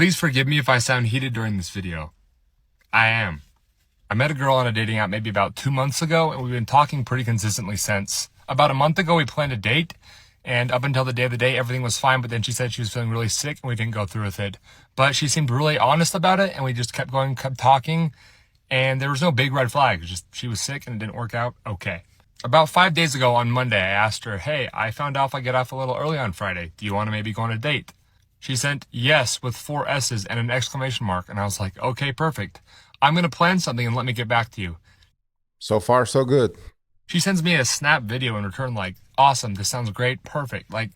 Please forgive me if I sound heated during this video. I am. I met a girl on a dating app maybe about 2 months ago, and we've been talking pretty consistently since. About a month ago, we planned a date, and up until the day of the date, everything was fine, but then she said she was feeling really sick, and we didn't go through with it. But she seemed really honest about it, and we just kept going, kept talking, and there was no big red flags. Just she was sick, and it didn't work out. Okay. About 5 days ago on Monday, I asked her, hey, I found out if I get off a little early on Friday. Do you want to maybe go on a date? She sent yes with 4 S's and an exclamation mark, and I was like, okay, perfect. I'm going to plan something and let me get back to you. So far, so good. She sends me a snap video in return like, awesome, this sounds great, perfect. Like,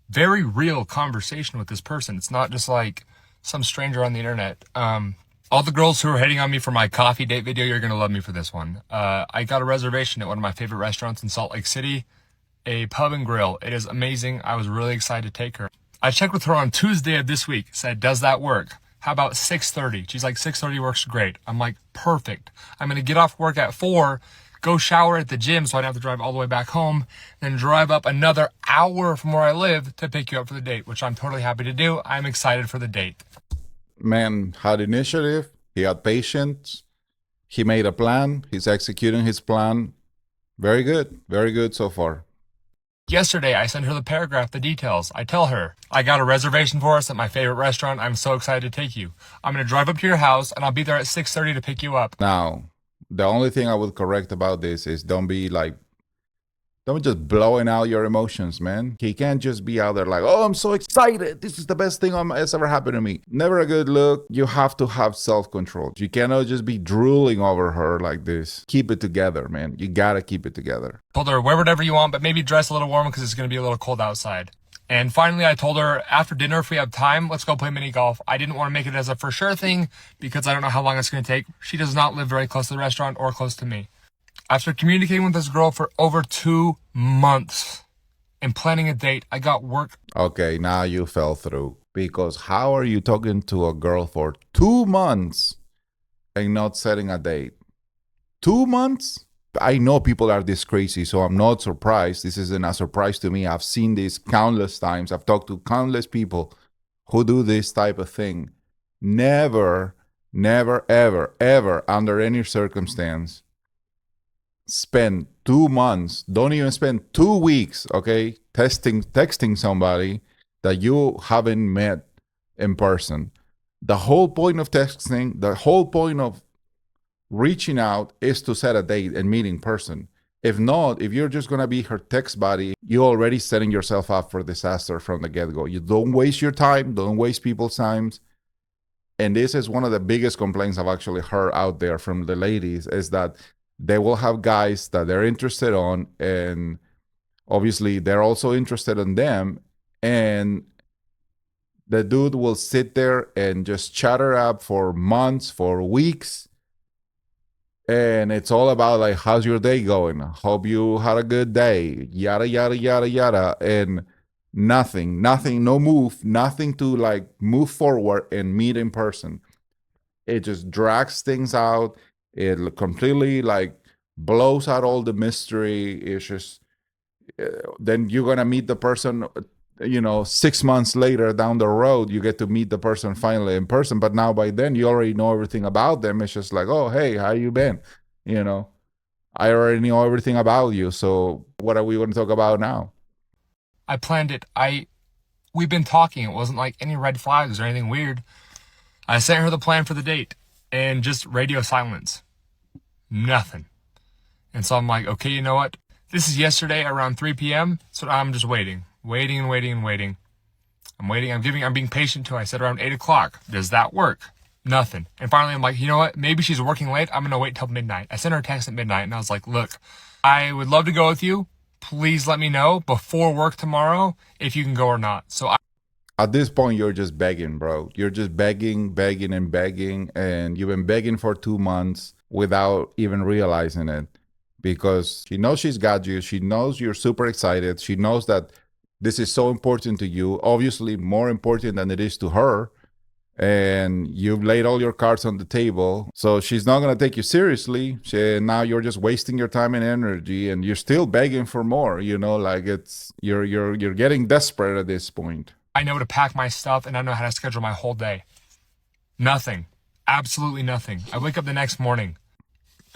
very real conversation with this person. It's not just like some stranger on the internet. All the girls who are hating on me for my coffee date video, you're going to love me for this one. I got a reservation at one of my favorite restaurants in Salt Lake City, a pub and grill. It is amazing. I was really excited to take her. I checked with her on Tuesday of this week, said, does that work? How about 6:30? She's like, 6:30 works great. I'm like, perfect. I'm going to get off work at 4, go shower at the gym so I don't have to drive all the way back home, then drive up another hour from where I live to pick you up for the date, which I'm totally happy to do. I'm excited for the date. Man had initiative. He had patience. He made a plan. He's executing his plan. Very good. Very good so far. Yesterday, I sent her the paragraph, the details. I tell her, I got a reservation for us at my favorite restaurant. I'm so excited to take you. I'm going to drive up to your house, and I'll be there at 6:30 to pick you up. Now, the only thing I would correct about this is don't just blowing out your emotions, man. He can't just be out there like, oh, I'm so excited. This is the best thing that's ever happened to me. Never a good look. You have to have self-control. You cannot just be drooling over her like this. Keep it together, man. You gotta keep it together. Told her, wear whatever you want, but maybe dress a little warm because it's going to be a little cold outside. And finally, I told her, after dinner, if we have time, let's go play mini golf. I didn't want to make it as a for sure thing because I don't know how long it's going to take. She does not live very close to the restaurant or close to me. After communicating with this girl for over 2 months and planning a date, I got work. Okay, now you fell through. Because how are you talking to a girl for 2 months and not setting a date? 2 months? I know people are this crazy, so I'm not surprised. This isn't a surprise to me. I've seen this countless times. I've talked to countless people who do this type of thing. Never, ever, ever, under any circumstance, spend 2 months, don't even spend 2 weeks, okay, texting somebody that you haven't met in person. The whole point of texting, the whole point of reaching out is to set a date and meet in person. If not, if you're just going to be her text buddy, you're already setting yourself up for disaster from the get-go. You don't waste your time, don't waste people's times. And this is one of the biggest complaints I've actually heard out there from the ladies, is that they will have guys that they're interested on, and obviously they're also interested in them, and the dude will sit there and just chatter up for months, for weeks, and it's all about like, how's your day going? Hope you had a good day, yada yada yada yada, and nothing, no move, nothing to like move forward and meet in person. It just drags things out. It completely like blows out all the mystery. It's just, then you're going to meet the person, 6 months later down the road, you get to meet the person finally in person. But now by then you already know everything about them. It's just like, oh, hey, how you been? I already know everything about you. So what are we going to talk about now? I planned it. We've been talking. It wasn't like any red flags or anything weird. I sent her the plan for the date and just radio silence. Nothing. And so I'm like, okay, you know what? This is yesterday around 3 p.m. So I'm just waiting. I'm waiting. I'm being patient too. I said around 8 o'clock. Does that work? Nothing. And finally I'm like, you know what? Maybe she's working late. I'm going to wait till midnight. I sent her a text at midnight and I was like, look, I would love to go with you. Please let me know before work tomorrow if you can go or not. At this point, you're just begging, bro. You're just begging, and you've been begging for 2 months without even realizing it, because she knows she's got you. She knows you're super excited. She knows that this is so important to you, obviously more important than it is to her, and you've laid all your cards on the table. So she's not going to take you seriously. Now you're just wasting your time and energy, and you're still begging for more, like you're getting desperate at this point. I know to pack my stuff and I know how to schedule my whole day. Nothing. Absolutely nothing. I wake up the next morning.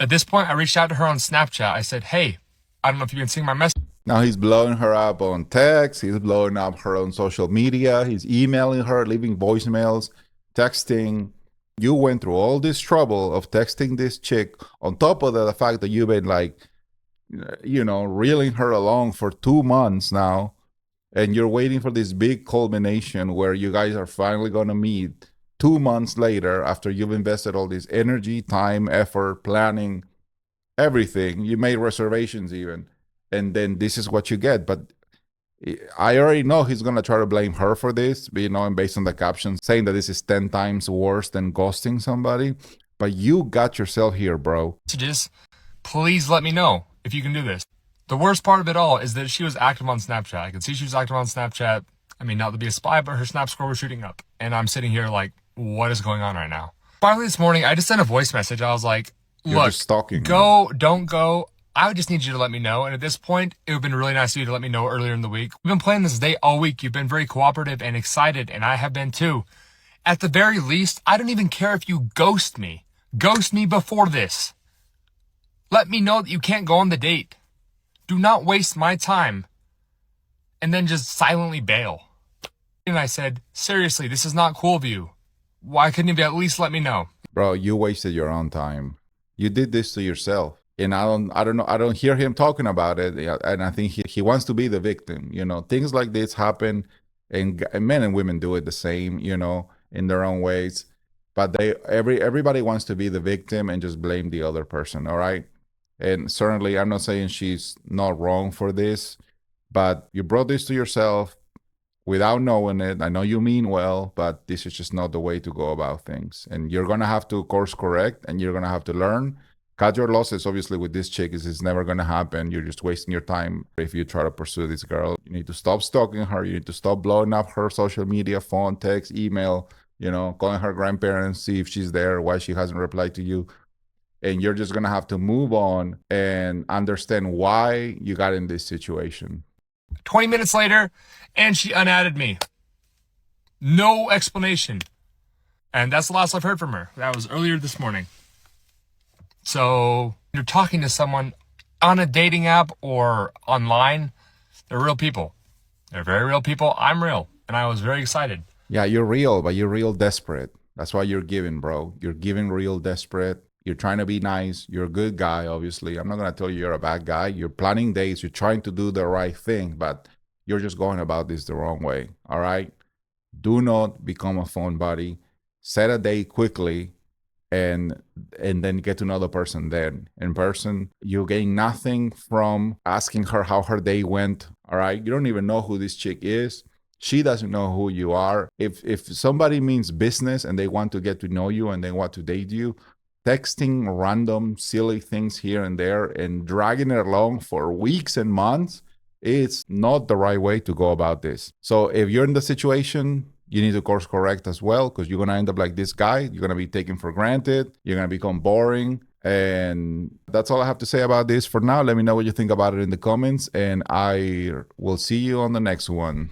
At this point, I reached out to her on Snapchat. I said, hey, I don't know if you've been seeing my message. Now he's blowing her up on text. He's blowing up her on social media. He's emailing her, leaving voicemails, texting. You went through all this trouble of texting this chick on top of the fact that you've been like, reeling her along for 2 months now. And you're waiting for this big culmination where you guys are finally going to meet 2 months later after you've invested all this energy, time, effort, planning, everything. You made reservations even. And then this is what you get. But I already know he's going to try to blame her for this, and based on the caption saying that this is 10 times worse than ghosting somebody. But you got yourself here, bro. Just please let me know if you can do this. The worst part of it all is that she was active on Snapchat. I could see she was active on Snapchat. I mean, not to be a spy, but her Snap score was shooting up. And I'm sitting here like, what is going on right now? Finally this morning, I just sent a voice message. I was like, You're look, just stalking go, don't go. I just need you to let me know. And at this point, it would have been really nice of you to let me know earlier in the week. We've been playing this day all week. You've been very cooperative and excited, and I have been too. At the very least, I don't even care if you ghost me. Ghost me before this. Let me know that you can't go on the date. Do not waste my time. And then just silently bail. And I said, seriously, this is not cool of you. Why couldn't you at least let me know? Bro, you wasted your own time. You did this to yourself. And I don't know. I don't hear him talking about it. And I think he wants to be the victim. Things like this happen, and men and women do it the same, in their own ways. But everybody wants to be the victim and just blame the other person. All right. And certainly, I'm not saying she's not wrong for this, but you brought this to yourself without knowing it. I know you mean well, but this is just not the way to go about things. And you're going to have to course correct, and you're going to have to learn. Cut your losses, obviously, with this chick. It's never going to happen. You're just wasting your time if you try to pursue this girl. You need to stop stalking her. You need to stop blowing up her social media, phone, text, email, calling her grandparents, see if she's there, why she hasn't replied to you. And you're just going to have to move on and understand why you got in this situation. 20 minutes later, and she unadded me. No explanation. And that's the last I've heard from her. That was earlier this morning. So you're talking to someone on a dating app or online. They're real people. They're very real people. I'm real. And I was very excited. Yeah, you're real, but you're real desperate. That's why you're giving, bro. You're giving real desperate. You're trying to be nice. You're a good guy, obviously. I'm not going to tell you you're a bad guy. You're planning dates. You're trying to do the right thing, but you're just going about this the wrong way. All right? Do not become a phone buddy. Set a date quickly and then get to know the person then. In person, you gain nothing from asking her how her day went. All right? You don't even know who this chick is. She doesn't know who you are. If somebody means business and they want to get to know you and they want to date you, texting random silly things here and there and dragging it along for weeks and months, it's not the right way to go about this. So if you're in the situation, you need to course correct as well, because you're going to end up like this guy. You're going to be taken for granted. You're going to become boring. And that's all I have to say about this for now. Let me know what you think about it in the comments, and I will see you on the next one.